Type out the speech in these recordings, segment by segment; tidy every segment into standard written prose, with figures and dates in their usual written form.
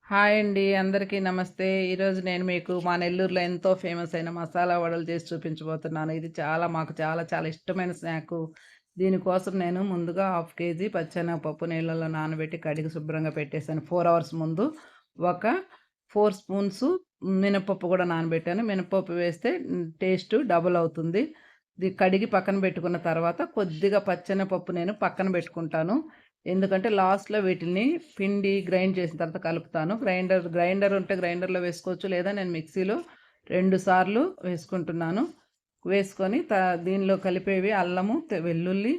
Hi అండి. అందరికీ నమస్తే. ఈరోజు నేను మీకు మా నెల్లూరులో ఎంతో ఫేమస్ అయిన మసాలా వడలు చేసి చూపించబోతున్నాను. ఇది మాకు చాలా చాలా ఇష్టమైన స్నాకు. దీనికోసం నేను ముందుగా హాఫ్ కేజీ పచ్చెనగపప్పు నీళ్ళలో నానబెట్టి కడిగి శుభ్రంగా పెట్టేసాను. 4 అవర్స్ ముందు ఒక 4 స్పూన్స్ మినపప్పు కూడా నానబెట్టాను. మినపప్పు వేస్తే టేస్ట్ డబుల్ అవుతుంది. ఇది కడిగి పక్కన పెట్టుకున్న తర్వాత కొద్దిగా పచ్చెనగపప్పు నేను పక్కన పెట్టుకుంటాను. ఎందుకంటే లాస్ట్‌లో వీటిని పిండి గ్రైండ్ చేసిన తర్వాత కలుపుతాను. గ్రైండర్ ఉంటే గ్రైండర్‌లో వేసుకోవచ్చు. లేదా నేను మిక్సీలో 2 సార్లు వేసుకుంటున్నాను. వేసుకొని దీనిలో కలిపేవి అల్లము, వెల్లుల్లి,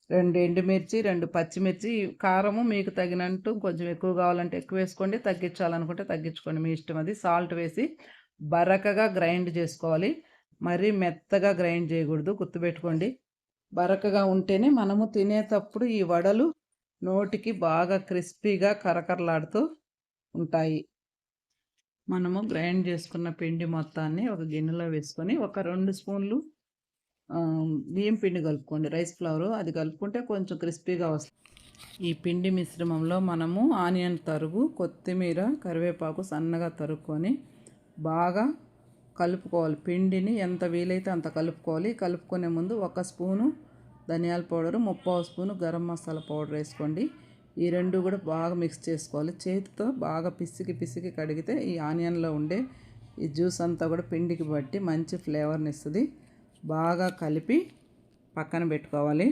2 ఎండుమిర్చి, 2 పచ్చిమిర్చి, కారము మీకు తగినట్టు కొంచెం ఎక్కువ కావాలంటే ఎక్కువ వేసుకోండి. తగ్గించాలనుకుంటే తగ్గించుకోండి. మీ ఇష్టం అది. సాల్ట్ వేసి బరకగా గ్రైండ్ చేసుకోవాలి. మరీ మెత్తగా గ్రైండ్ చేయకూడదు. గుర్తుపెట్టుకోండి. బరకగా ఉంటేనే మనము తినేటప్పుడు ఈ వడలు నోటికి బాగా క్రిస్పీగా కరకరలాడుతూ ఉంటాయి. మనము గ్రైండ్ చేసుకున్న పిండి మొత్తాన్ని ఒక గిన్నెలో వేసుకొని ఒక 2 స్పూన్లు బియ్యం పిండి కలుపుకోండి. రైస్ ఫ్లవర్ అది కలుపుకుంటే కొంచెం క్రిస్పీగా వస్తుంది. ఈ పిండి మిశ్రమంలో మనము ఆనియన్ తరుగు, కొత్తిమీర, కరివేపాకు సన్నగా తరుక్కొని బాగా కలుపుకోవాలి. పిండిని ఎంత వీలైతే అంత కలుపుకోవాలి. కలుపుకునే ముందు 1 స్పూను ధనియాల powder, 3/4 spoon garam masala powder వేసుకోండి. ఈ రెండు కూడా బాగా మిక్స్ చేసుకోవాలి. చేతితో బాగా పిసికి కడిగితే ఈ ఆనియన్లో ఉండే ఈ జ్యూస్ అంతా కూడా పిండికి బట్టి మంచి ఫ్లేవర్ని ఇస్తుంది. బాగా కలిపి పక్కన పెట్టుకోవాలి.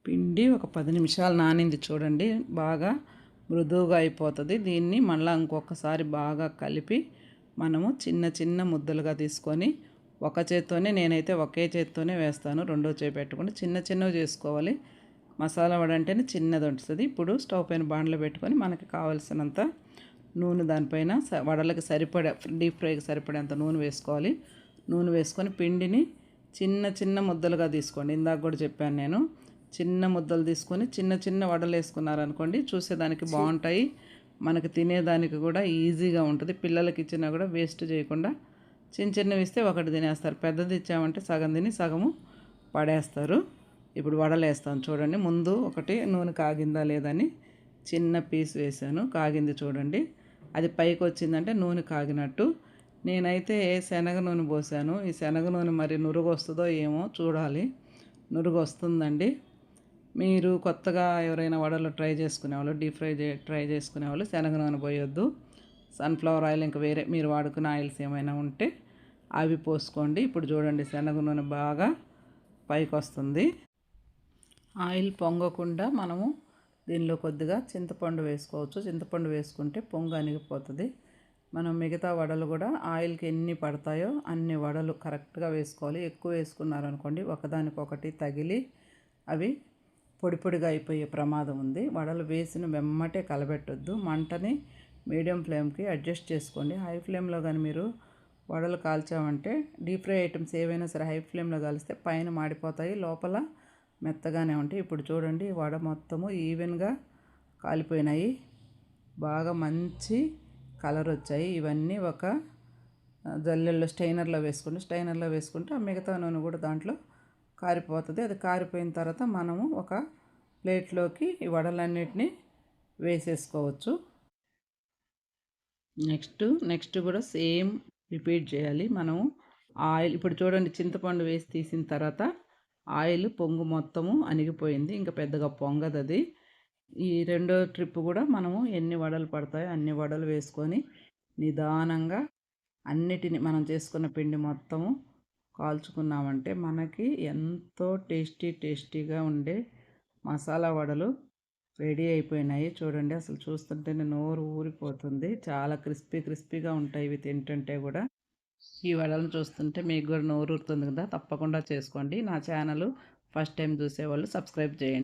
పిండి ఒక 10 నిమిషాలు నానింది చూడండి. బాగా మృదువుగా అయిపోతుంది. దీన్ని మళ్ళీ ఇంకొకసారి బాగా కలిపి మనము చిన్న చిన్న ముద్దలుగా తీసుకొని ఒక చేత్తోనే నేనైతే ఒకే చేత్తోనే వేస్తాను. రెండో చేయి పెట్టుకొని చిన్నవి చేసుకోవాలి. మసాలా వడ అంటేనే చిన్నది ఉంటుంది. ఇప్పుడు స్టవ్ పైన బాండ్లో పెట్టుకొని మనకి కావలసినంత నూనె దానిపైన వడలకి సరిపడే డీప్ ఫ్రైకి సరిపడేంత నూనె వేసుకోవాలి. నూనె వేసుకొని పిండిని చిన్న ముద్దలుగా తీసుకోండి. ఇందాక కూడా చెప్పాను నేను. చిన్న ముద్దలు తీసుకొని చిన్న వడలు వేసుకున్నారనుకోండి చూసేదానికి బాగుంటాయి. మనకి తినేదానికి కూడా ఈజీగా ఉంటుంది. పిల్లలకి ఇచ్చినా కూడా వేస్ట్ చేయకుండా చిన్నవి ఇస్తే ఒకటి తినేస్తారు. పెద్దది ఇచ్చామంటే సగం తిని సగము పడేస్తారు. ఇప్పుడు వడలు వేస్తాను చూడండి. ముందు ఒకటి నూనె కాగిందా లేదని చిన్న పీస్ వేసాను. కాగింది చూడండి. అది పైకి వచ్చిందంటే నూనె కాగినట్టు. నేనైతే శనగ నూనె పోసాను. ఈ శనగ నూనె మరి నురుగు వస్తుందో ఏమో చూడాలి. నురుగు వస్తుందండి. మీరు కొత్తగా ఎవరైనా వడలు ట్రై చేసుకునేవాళ్ళు, డీప్ ఫ్రై ట్రై చేసుకునేవాళ్ళు శనగ నూనె పోయొద్దు. సన్ఫ్లవర్ ఆయిల్ ఇంకా వేరే మీరు వాడుకున్న ఆయిల్స్ ఏమైనా ఉంటే అవి పోసుకోండి. ఇప్పుడు చూడండి శనగ నూనె బాగా పైకి వస్తుంది. ఆయిల్ పొంగకుండా మనము దీనిలో కొద్దిగా చింతపండు వేసుకోవచ్చు. చింతపండు వేసుకుంటే పొంగు అణిగిపోతుంది. మనం మిగతా వడలు కూడా ఆయిల్కి ఎన్ని పడతాయో అన్ని వడలు కరెక్ట్గా వేసుకోవాలి. ఎక్కువ వేసుకున్నారనుకోండి ఒకదానికొకటి తగిలి అవి పొడిగా అయిపోయే ప్రమాదం ఉంది. వడలు వేసిన వెమ్మటే కలబెట్టొద్దు. మంటని మీడియం ఫ్లేమ్కి అడ్జస్ట్ చేసుకోండి. హై ఫ్లేమ్లో కానీ మీరు వడలు కాల్చామంటే డీప్ ఫ్రై ఐటమ్స్ ఏవైనా సరే హై ఫ్లేమ్లో కాలిస్తే పైన మాడిపోతాయి, లోపల మెత్తగానే ఉంటాయి. ఇప్పుడు చూడండి వడ మొత్తము ఈవెన్గా కాలిపోయినాయి. బాగా మంచి కలర్ వచ్చాయి. ఇవన్నీ ఒక జల్లెల్లో స్టైనర్లో వేసుకుంటే ఆ మిగతా నూనె కూడా దాంట్లో కారిపోతుంది. అది కారిపోయిన తర్వాత మనము ఒక ప్లేట్లోకి ఈ వడలన్నిటినీ వేసేసుకోవచ్చు. నెక్స్ట్ కూడా సేమ్ రిపీట్ చేయాలి. మనము ఆయిల్ ఇప్పుడు చూడండి చింతపండు వేసి తీసిన తర్వాత ఆయిల్ పొంగు మొత్తము అణిగిపోయింది. ఇంకా పెద్దగా పొంగదు అది. ఈ రెండో ట్రిప్ కూడా మనము ఎన్ని వడలు పడతాయో అన్ని వడలు వేసుకొని నిదానంగా అన్నిటిని మనం చేసుకున్న పిండి మొత్తము కాల్చుకున్నామంటే మనకి ఎంతో టేస్టీగా ఉండే మసాలా వడలు రెడీ అయిపోయినాయి. చూడండి అసలు చూస్తుంటేనే నోరు ఊరిపోతుంది. చాలా క్రిస్పీగా ఉంటాయి ఇవి తింటుంటే కూడా. ఈ వడలను చూస్తుంటే మీకు కూడా నోరు ఊరుతుంది కదా. తప్పకుండా చేసుకోండి. నా ఛానల్ ఫస్ట్ టైం చూసేవాళ్ళు సబ్స్క్రైబ్ చేయండి.